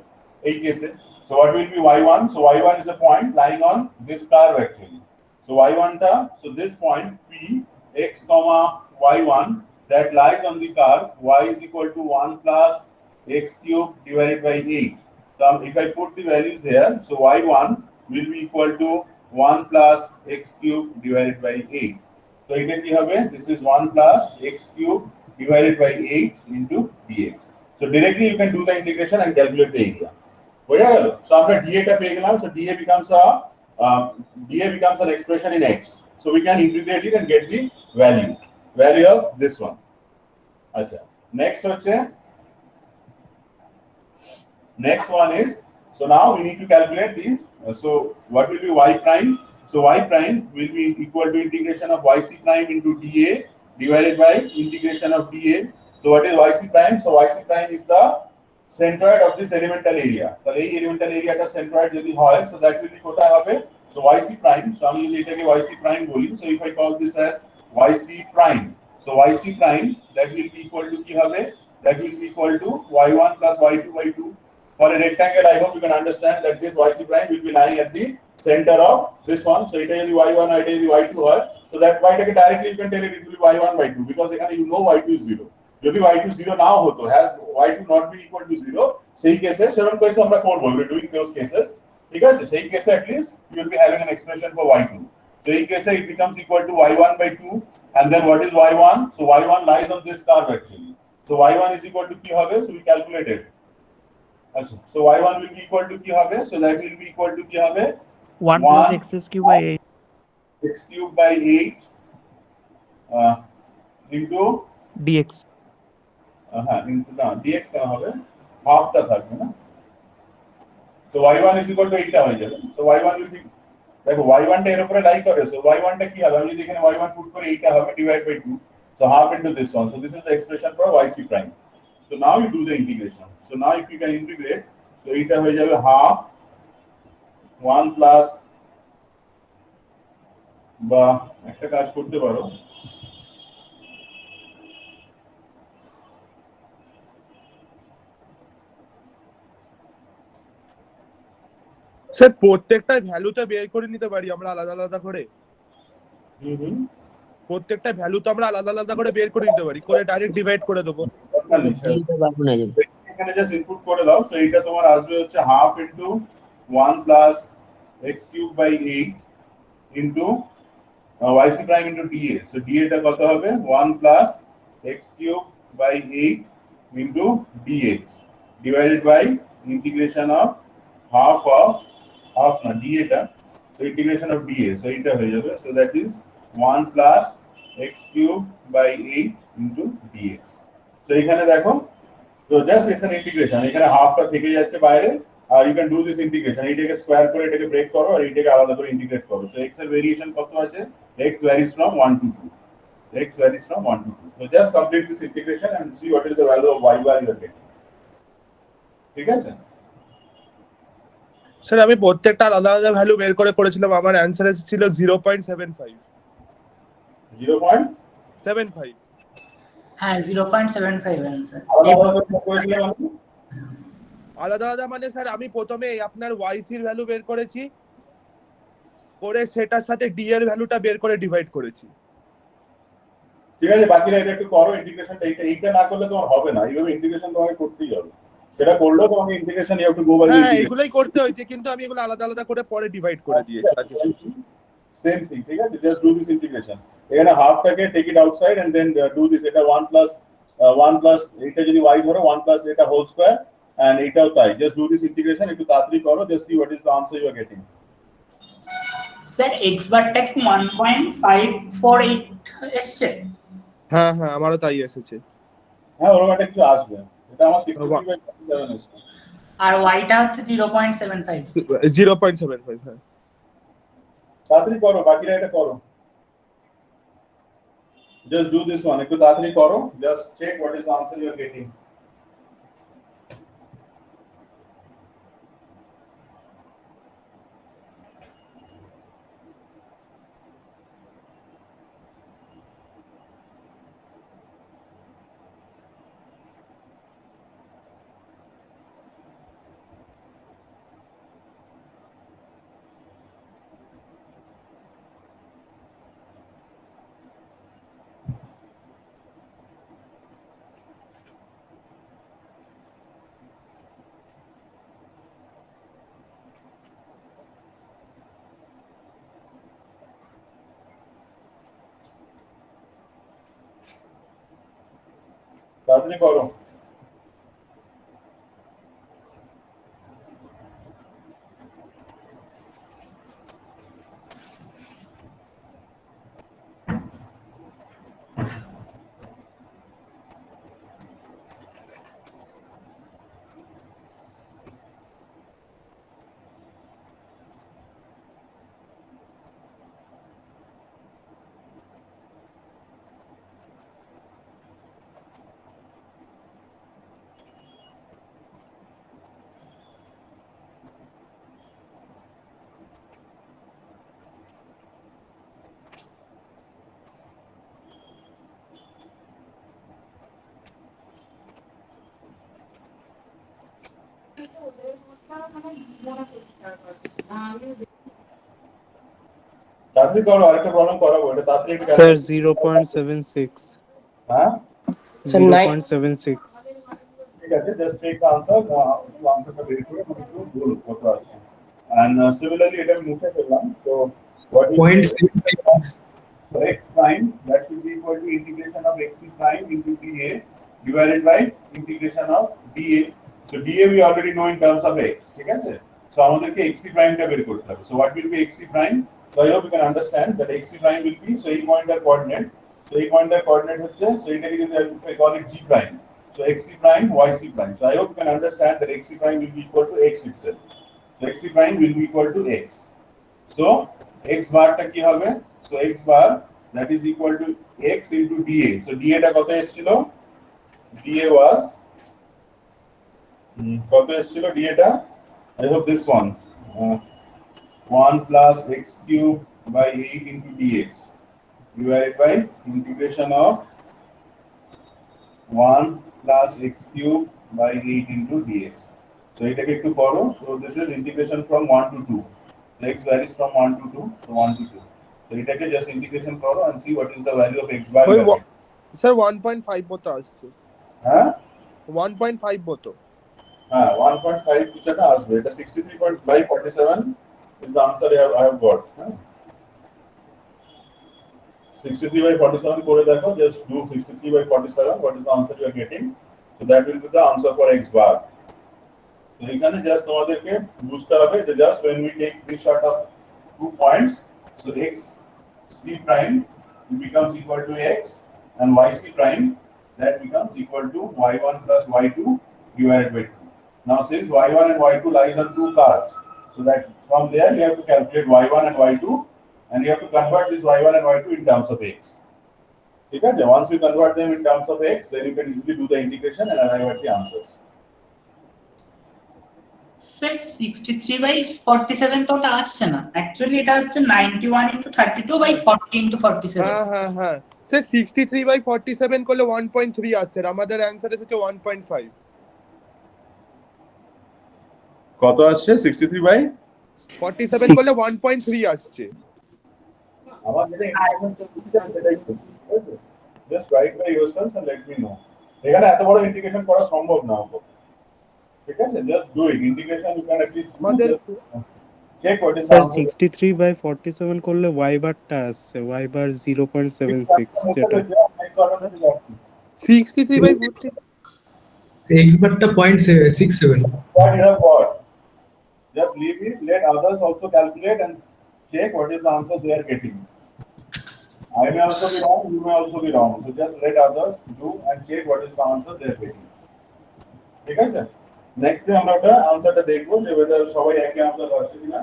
এই কেসে. So what will be y1? So y1 is a point lying on this curve actually. So y1 টা, so this point p x, y1 that lies on the curve y is equal to 1 plus x cube divided by 8. So if I put the values here, so y1 will be equal to 1 plus x cube divided by 8. So এটা কি হবে? This is 1 plus x cube divided by 8 into dx. So directly you can do the integration and calculate the area. হয়ে গেল? So আমরা dA টা পেয়ে গেলাম. So dA becomes an expression in x. So we can integrate it and get the value of this one. আচ্ছা, next one is, so now we need to calculate these. So what will be y prime? So y prime will be equal to integration of yc prime into dA divided by integration of dA. So what is yc prime? So yc prime is the centroid of this elemental area. So এই elemental area টা centroid যদি হয়, so that will be কোথায় হবে? So yc prime, so আমি যদি এটাকে yc prime বলি, so if I call this as yc prime, so yc prime that will be equal to কি হবে? That will be equal to y1 plus y2 by 2. For a rectangle, I hope you can understand that this yc prime will be lying at the center of this one. So এটা যদি y1 আর এটা যদি y2 হয়, so that y টাকে directly you can tell it will be y1 by 2 because এখানে you know y2 is 0. যদি y2 0 নাও হতো, has y2 not been equal to 0, সেই কেসে সেরকম কেসে আমরা করব, we are doing those cases. ঠিক আছে, সেই কেসে at least you will be having an expression for y2. So এই কেসে it becomes equal to y1 by 2 And then what is y1? So y1 lies on this curve actually. So y1 is equal to কি হবে? So we calculated. So y1 will be equal to কি হবে? So that will be equal to কি হবে? 1 plus x cube by 8. X cube by 8 into dx. into না dx কেন হবে? হাফটা থাকবে না? So y1 is equal to 8 টা হয়ে যাবে। So y1 will be দেখো y1 টা এর উপরে লাই করে, so y1 টা কি হবে? আমি যদি এখানে y1 পুট করি 8 টা হবে divide by 2, so half into this one, so this is the expression for yc prime. So now you do the integration. So now if you can integrate, so এটা হয়ে যাবে half 1 plus বা একটা কাজ করতে পারো, স্যার প্রত্যেকটা value তো বের করে নিতে পারি আমরা আলাদা আলাদা করে। প্রত্যেকটা ভ্যালু তো আমরা আলাদা আলাদা করে বের করে নিতে পারি, করে ডাইরেক্ট ডিভাইড করে দেবো। এখানে জাস্ট ইনপুট করে দাও, সো এটা তোমার আসবে হচ্ছে half into 1 plus x cube by 8 into yc prime into dA। So dA টা কত হবে? 1 plus x cube by 8 into dx divided by integration of half না dA টা, so integration of dA, so এটা হয়ে যাবে, so that is 1 plus x cube by 8 into dx। তো এখানে দেখো, তো জাস্ট ইটস অ্যান ইন্টিগ্রেশন, এখানে হাফটা থেকে যাচ্ছে বাইরে, আর you can do this integration, এটাকে স্কয়ার করে এটাকে ব্রেক করো আর এটাকে আলাদা করে ইন্টিগ্রেট করো। সো x এর ভেরিয়েশন কত আছে? x varies from 1 to 2, x varies from 1 to 2, so just complete this integration and see what is the value of y bar you are getting. ঠিক আছে স্যার আমি প্রত্যেকটা আলাদা আলাদা ভ্যালু বের করে করেছিলাম, আমার অ্যানসার ছিল 0.75। 0.75 হ্যাঁ 0.75 অ্যান্সার। আলাদা আলাদা মানে স্যার আমি প্রথমে আপনার yc এর ভ্যালু বের করেছি, করে সেটার সাথে d এর ভ্যালুটা বের করে ডিভাইড করেছি। ঠিক আছে, বাকিরা এটা একটু করো ইন্টিগ্রেশনটা, এইটা না করলে তোমার হবে না, এইভাবে ইন্টিগ্রেশন তোমাকে করতেই হবে, সেটা করলেও তোমাকে integration you have to go by হ্যাঁ এগুলাই করতে হয়েছে, কিন্তু আমি এগুলো আলাদা আলাদা করে পরে ডিভাইড করে দিয়েছি আর কিছু। সেম থিং, ঠিক আছে, জাস্ট ডু দিস ইন্টিগ্রেশন, এখানে হাফটাকে take it outside and then do this, এটা 1 প্লাস এটা যদি y ধরো 1 প্লাস এটা হোল স্কয়ার এন্ড এটাও তাই, জাস্ট ডু দিস ইন্টিগ্রেশন, একটু তাড়াতাড়ি করো, just see what is the answer you are getting. Sir x বারটা কি 1.548 এসছে? হ্যাঁ হ্যাঁ আমারও তাই এসেছে। হ্যাঁ ওরকম একটা কিছু আসবে, এটা আমার 65 এসেছে, আর y টা হচ্ছে 0.75। 0.75 হ্যাঁ। তাড়াতাড়ি করো, বাকিরা এটা করো, জাস্ট ডু দিস ওয়ান, একটু তাড়াতাড়ি করো, just check what is the answer you are getting. তাড়াতাড়ি করো। তাড়াতাড়ি করো, আরেকটা প্রবলেম করাবো, এটা তাড়াতাড়ি একটু স্যার 0.76 হ্যাঁ 0.76 ঠিক আছে, জাস্ট টেক দ্য আনসার, আনসারটা বের করে আমাকে একটু বলো কত আসছে। এন্ড সিমিলারলি এটা আমি মুছে ফেললাম, so what is So x prime that should be equal to integration of x prime into dA divided by integration of dA. So dA we already know in terms of x. ঠিক আছে? So আমাদেরকে x prime টা বের করতে হবে. So what will be x prime? So I hope you can understand that x prime will be, so এই পয়েন্টের coordinate. So এই পয়েন্টের coordinate হচ্ছে, so এটাকে যদি I call it g prime. So x prime, y prime. So I hope you can understand that x prime will be equal to x itself. So x prime will be equal to x. So x bar টা কি হবে? So x bar that is equal to x into dA. So dA টা কত এসেছিল? dA was কত এসেছিল dA টা? I hope this one. 1 plus x cube by 8 into dx divided by integration of 1 plus x cube by 8 into dx. So এটাকে একটু পড়ো. So this is integration from 1 to 2. So x varies from 1 to 2. So 1 to 2. So এটাকে just integration করো and see what is the value of x bar. Sir 1.5 মতো আসছে। হ্যাঁ 1.5 মতো। হ্যাঁ 1.5 কিছুটা আসবে। এটা 63.547 is the answer I have got. 63/47 করে দেখো, just do 63/47. What is the answer you are getting? So that will be the answer for x bar. So এখানে just তোমাদেরকে বুঝতে হবে যে just when we take this sort of 2 points, so x c prime becomes equal to x and y c prime that becomes equal to y1 plus y2 divided by 2. Now since y1 and y2 lies on 2 curves, so that from there you have to calculate y1 and y2 and you have to convert this y1 and y2 in terms of x. Okay? Once you convert them in terms of x, then you can easily do the integration and arrive at the answers. Sir 63/47 তো ওটা আসছে না, actually এটা হচ্ছে 91 into 32/40 into 47। হ্যাঁ sir 63/47 করলে 1.3 আসছে, আর আমাদের অ্যানসার এসেছে 1.5। কত আসছে? 63/47 করলে 1.3 আসছে। আমার যেটা ইনফরমেশন সেটাই just write by yourself and let me know. এখানে এত বড় ইন্টিগ্রেশন করা সম্ভব না হবে। ঠিক আছে, just do it. Integration you can at least আমাদের চেক হোয়াট ইজ স্যার 63/47 করলে y বারটা আসছে, y বার 0.76 যেটা 63/40 x বারটা 0.67 what you have got. Just leave it, let others also calculate and check what is the answer they are getting. I may also be wrong, you may also be wrong. So just let others do and check what is the answer they are getting. ঠিক আছে, next day আমরা একটা আনসারটা দেখবো যে whether সবাই একই answer পাচ্ছে কিনা।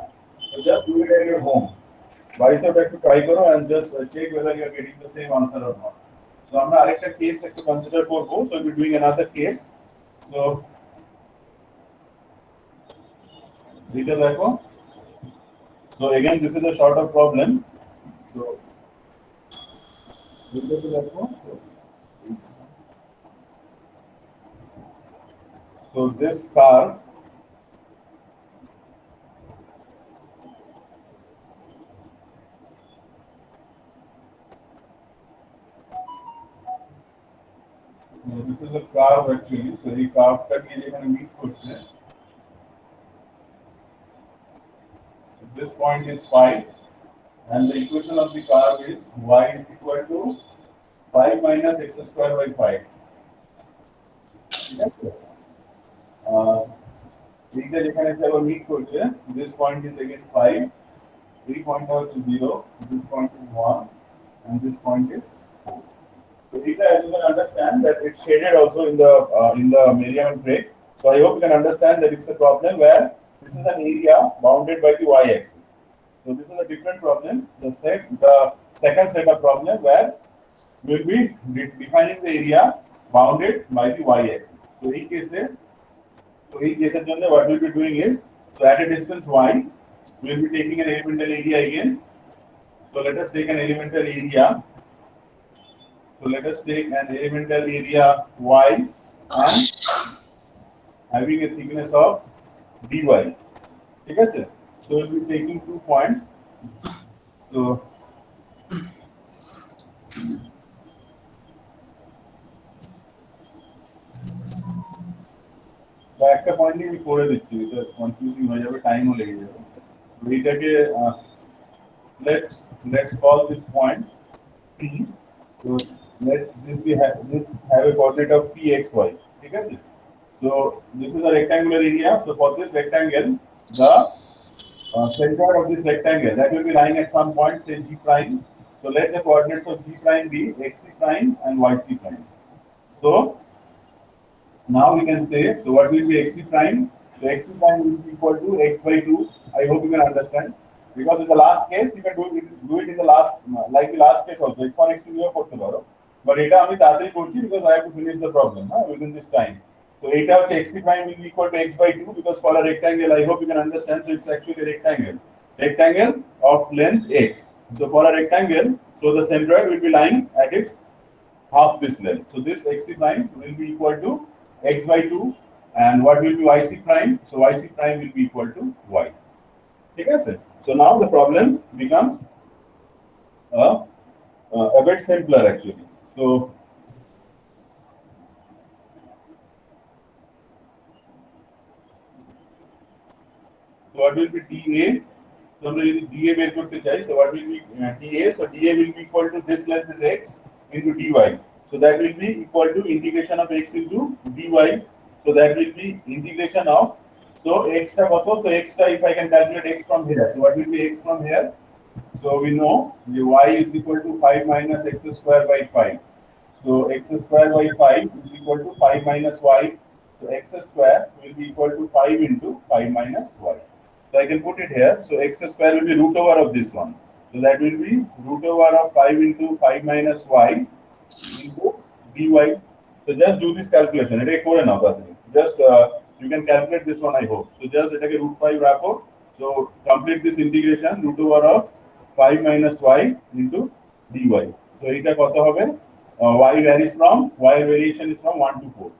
So just do it at your home. বাড়িতে ওটা একটু ট্রাই করো and just check whether you are getting the same answer or not. So আমরা আরেকটা কেস একটু কনসিডার করব। So we are doing another case. So এটা দেখো। So again this is a shorter problem. So এটা দেখো। So this car this is a curve actually. So এই কার্ভটাকে যেখানে মিট করছে, so this point is 5 and the equation of the curve is y is equal to 5 minus x square by 5. ঠিক আছে, এইটা যেখানে আবার মিট করছে, this point is again 5, এই পয়েন্টটা হচ্ছে 0, this point is 1 and this point is 4. So Rita, as you can understand that it's shaded also in the Merriam break. So I hope you can understand that it's a problem where this is an area bounded by the y-axis. So this is a different problem. The second set of problem where we will be defining the area bounded by the y-axis. So in case what we will be doing is, so at a distance y, we will be taking an elemental area again. So let us take an elemental area. So let us take an elemental area y and having a thickness of dy. ঠিক আছে? So we'll be taking 2 points. So একটা point আমি করে দিচ্ছি, এটা confusing হয়ে যাবে, টাইমও লেগে যাবে। তো এইটাকে let's call this point P. So let this have a coordinate of P x y. Okay? So this is a rectangular area. So for this rectangle, the center of this rectangle that will be lying at some point, say G prime. So let the coordinates of G prime be xc prime and yc prime. So now we can say, so what will be xc prime? So xc prime will be equal to x by 2. I hope you can understand. Because in the last case, you can do it in the last, like the last case also. It's for x to be for tomorrow. But এটা আমি তাড়াতাড়ি করছি because I have to finish the problem within this time. So eta হচ্ছে xc prime will be equal to x by 2 because for a rectangle, I hope you can understand. So it's actually a rectangle. Rectangle of length x. So for a rectangle, so the centroid will be lying at its half this length. So this xc prime will be equal to x by 2, and what will be yc prime? So yc prime will be equal to y. Okay, so now the problem becomes a bit simpler actually. So what will be dA? So আমরা যদি dA বের করতে চাই, so what will be dA? So dA will be equal to this length is x into dy. So that will be equal to integration of x into dy. So that will be integration of, so x টা কত? So x টা, if I can calculate x from here, so what will be x from here? So we know the y is equal to 5 minus x square by 5. So x square by 5 is equal to 5 minus y. So x square will be equal to 5 into 5 minus y. So I can put it here. So x square will be root over of this one. So that will be root over of 5 into 5 minus y into dy. So just do this calculation. Just you can calculate this one, I hope. So just root 5 রাখো. So complete this integration, root over of 5 minus y into dy. So এটা কত হবে? Y varies from, y variation is from 1 to 4.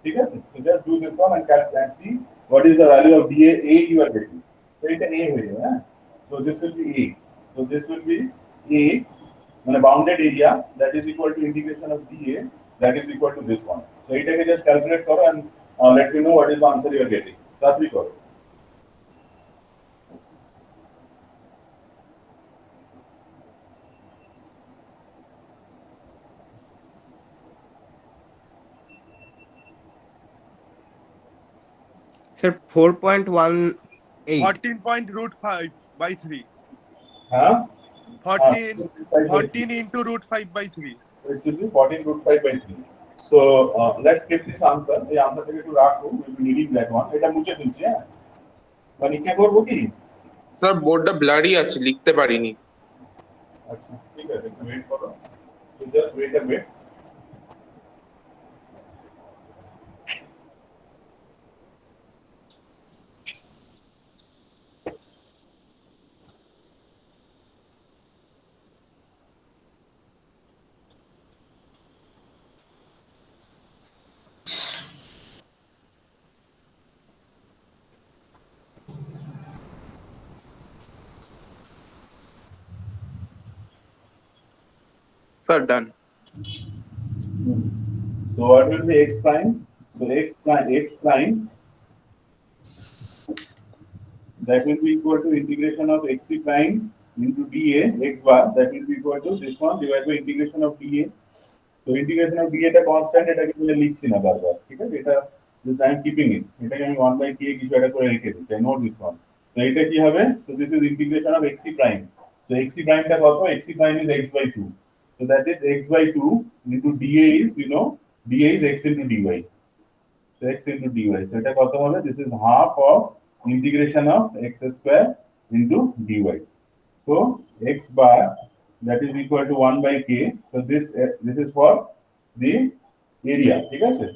Okay? So just do this one and calculate and see what is the value of dA you are getting. So it's A here. So this will be A. So this will be A on a bounded area that is equal to integration of dA that is equal to this one. So it can just calculate karo and let me know what is the answer you are getting. That we karo. Sir, 4.18. 14 point root 5 by 3. Huh? 14 into root 5 by 3. It will be 14 root 5 by 3. So let's get this answer. The answer to Raku, we will be needing that one. এটা মুছে ফেলছি হ্যাঁ পরীক্ষা করব কি sir বোর্ডটা blurry আছে, লিখতে পারিনি। আচ্ছা ঠিক আছে, একটু ওয়েট করো। So just wait a bit. Sir done. So what will be x prime? So x prime that will be equal to integration of xc prime into dA x bar, that will be equal to this one divided by integration of dA. So integration of dA টা constant, এটাকে আমি লিখছি না বারবার, ঠিক আছে? এটা just I am keeping it. এটাকে আমি 1 by k কিছু একটা করে রেখে দিই। I know this one. So এটা কি হবে? So this is integration of xc prime. So xc prime টা কত? xc prime is x by 2. So that is x by 2 into dA is, dA is x into dy. So x into dy. So এটা কত হবে? This is half of integration of x square into dy. So x bar that is equal to 1 by k. So this is for the area. ঠিক আছে?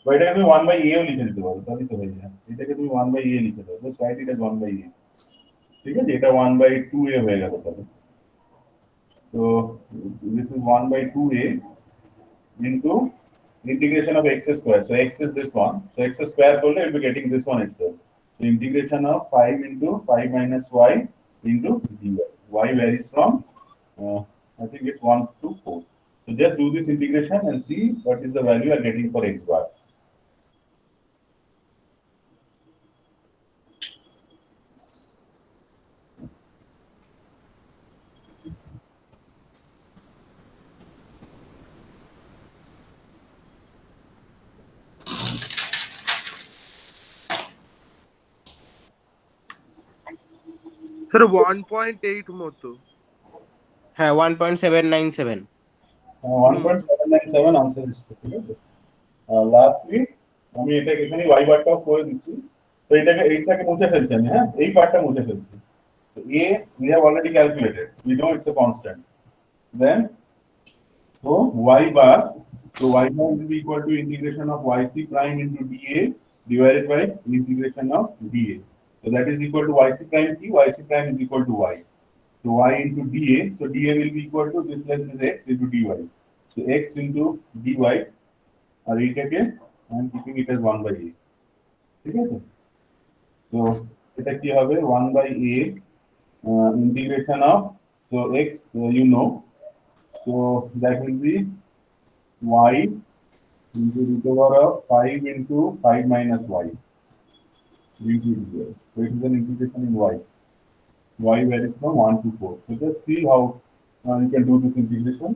বা এটাকে আমি 1 by a ও লিখে দিতে পারবো, তাহলে তো হয়ে যায়। এটাকে তুমি 1 by a লিখে দাও। Just write it as 1 by a. ঠিক আছে? এটা 1 by 2a হয়ে গেল তাহলে। So this is 1 by 2a into integration of x square. So x is this one. So x square will be getting this one itself. So integration of 5 into 5 minus y into dy. Y varies from, I think it's 1 to 4. So just do this integration and see what is the value you are getting for x bar. Sir 1.8 মতো। হ্যাঁ 1.797। 1.797 answer इसका, ঠিক আছে। Lastly আমি এটা এখানে y বারটাও করে দিচ্ছি। তো এইটাকে মুছে ফেলছি আমি, হ্যাঁ এই পার্টটা মুছে ফেলছি। তো a we have already calculated, we know it's a constant. Then so y bar, so y bar will be equal to integration of yc prime into dA divided by integration of dA. So that is equal to yc prime t, yc prime is equal to y. So y into dA, so dA will be equal to this length is x into dy. So x into dy, আর এইটাকে I am keeping it as 1 by a, ঠিক আছে। তো এটা কি হবে 1 by a integration of, so x you know, so that will be y into root over of 5 into 5 minus y into dA. So it is an integration in y. Y varies from 1 to 4. So just see how you can do this integration.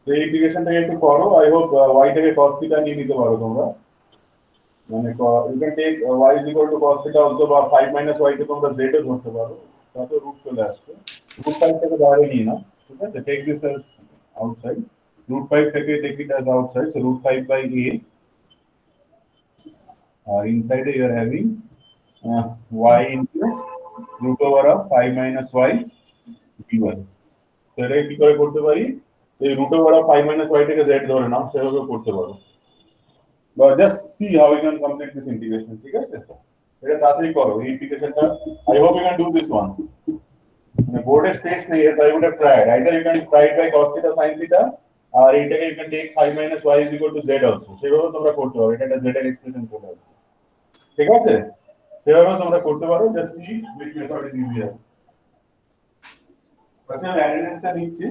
The integration টাকে একটু করো। I hope y থেকে cos theta নিয়ে নিতে পারো তোমরা। মানে you can take y is equal to cos theta also, বা 5 minus y কে তোমরা z এ ধরতে পারো, তাতে রুট চলে আসবে। রুট 5 থেকে বাইরে নিয়ে নাও, ঠিক আছে। Take this as outside. Root 5 থেকে take it as outside. So root 5 by a. Inside you are having y into root over of 5 minus y dy. তো এটা কি করে করতে পারি, এই root over of 5 minus y থেকে z ধরে নাও, সেভাবে করতে পারো। But just see how you can complete this integration, ঠিক আছে। এটা তাড়াতাড়ি করো এই ইন্টিগ্রেশনটা। I hope you can do this one. মানে বোর্ডে স্পেস নেই, I would have tried. Either you can try it by cos theta sin theta, আর এইটাকে you can take 5 minus y is equal to z also. সেভাবে তোমরা করতে পারো, এটা z এর এক্সপ্রেশন চলে আসবে, ঠিক আছে। সেভাবে তোমরা করতে পারো, just see which method is easier. আচ্ছা অ্যাটেন্ডেন্সটা নিচ্ছি,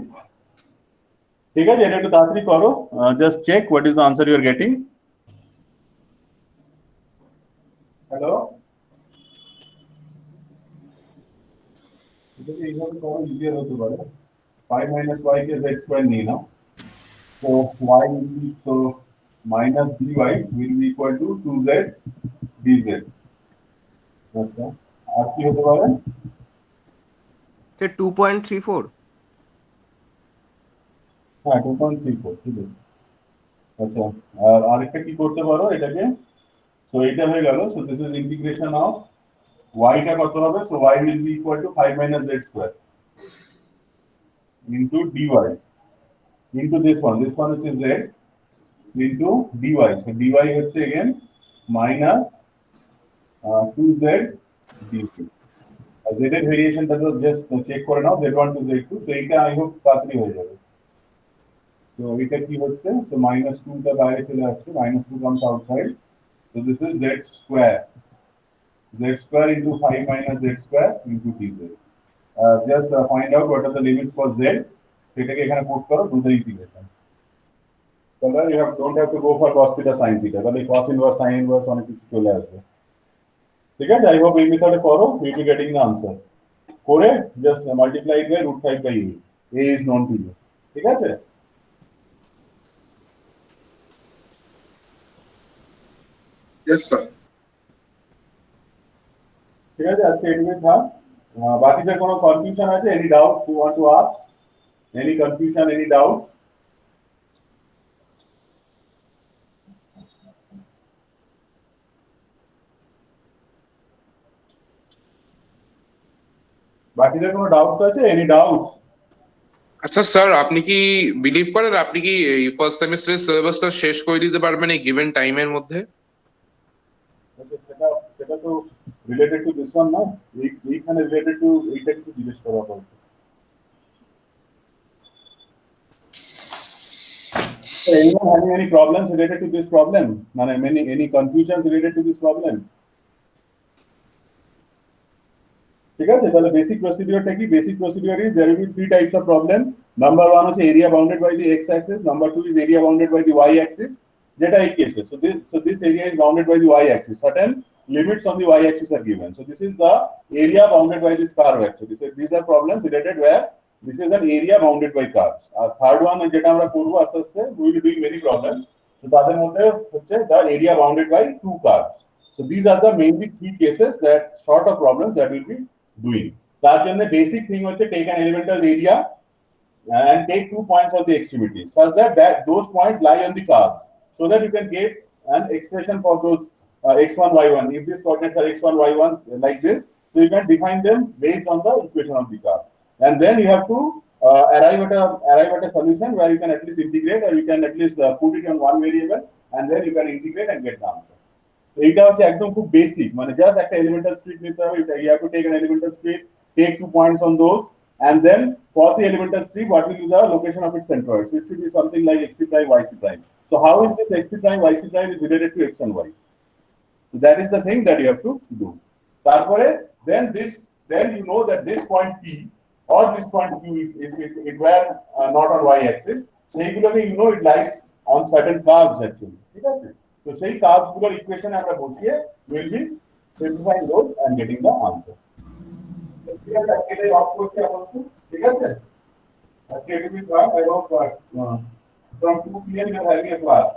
ঠিক আছে। এটা একটু তাড়াতাড়ি করো, just check what is the answer you are getting. Hello, এটা এইভাবে করো, ইজিয়ার হতে পারে। 5 minus y কে z square নিয়ে নাও, so y will be, so minus dy will be equal to 2z dz. আচ্ছা, আর কি হতে পারে? 2.34। হ্যাঁ 2.34, ঠিক আছে। আচ্ছা, আর আরেকটা কি করতে পারো এটাকে, সো এটা হয়ে গেল। So this is integration of y টা কত হবে, so y will be equal to 5 minus z square into dy into this one which is z into dy. So dy হচ্ছে again minus 2z dt. z এর ভেরিয়েশনটা তো just check করে নাও, z1 to z2। So এইটা I hope তাড়াতাড়ি হয়ে যাবে। So এটা কি হচ্ছে, so minus 2 টা বাইরে চলে আসছে, minus 2 comes outside. So this is z square into 5 minus z square into dz. Just find out what are the limits for z. সেটাকে এখানে পুট করো, do the integration. So then you don't have to go for cos theta sin theta, তাহলে cos inverse sin inverse অনেক কিছু চলে আসবে, ঠিক আছে। I hope এই মেথডে করো, you will be getting the answer. করে just multiply it by root 5 by a. A is known to you, ঠিক আছে। Yes sir. ঠিক আছে, আজকে এটুকুই থাক। বাকিদের কোনো কনফিউশন আছে, any doubts you want to ask, any confusion, any doubts? বাকিদের কোনো ডাউটস আছে, এনি ডাউটস? আচ্ছা স্যার, আপনি কি বিলিভ করেন আপনি কি এই ফার্স্ট সেমিস্টারের সিলেবাসটা শেষ করে দিতে পারবেন এই গিভেন টাইমের মধ্যে? সেটা তো রিলেটেড টু দিস ওয়ান না, এইখানে রিলেটেড টু এইটা কিছু জিজ্ঞেস করা হবে। Anyone having any problems related to this problem? মানে any confusions related to this problem? ঠিক আছে, তাহলে বেসিক প্রসিডিউরটা কি? Basic procedure is there will be three types of problem. Number 1 হচ্ছে area bounded by the x axis, number 2 is area bounded by the y axis, যেটা এই কেসে। So this area is bounded by the y axis. Certain limits on the y axis are given. So this is the area bounded by this curve actually. So these are problems related where this is an area bounded by curves. R third one যেটা আমরা করব আস্তে আস্তে, we will be doing many problems. So তাদের মধ্যে হচ্ছে the area bounded by two curves. So these are the mainly three cases that sort of problems that we'll be doing. তার জন্য basic thing হচ্ছে take an elemental area and take 2 points on the extremity such that those points lie on the curves so that you can get an expression for those x1 y1. If these coordinates are x1 y1 like this, so you can define them based on the equation of the curve, and then you have to arrive at a solution where you can at least integrate, or you can at least put it on one variable, and then you can integrate and get the answer. So এটা হচ্ছে একদম খুব basic, মানে just একটা elemental strip নিতে হবে, you have to take an elemental strip, take 2 points on those, and then for the elemental strip what will be the location of its centroid. So it should be something like xc prime yc prime. So how is this xc prime yc prime is related to x and y? So that is the thing that you have to do. তারপরে then you know that this point P or this point Q, if it were not on y axis, so you know it lies on certain curves actually. ঠিক আছে? So সেই curves গুলোর equation আমরা বসিয়ে will be simplifying those and getting the answer. ঠিক আছে, এটাই of করতে আমাদের, ঠিক আছে? আজকে এটুকুই class. I hope from 2 p.m. you are having a class.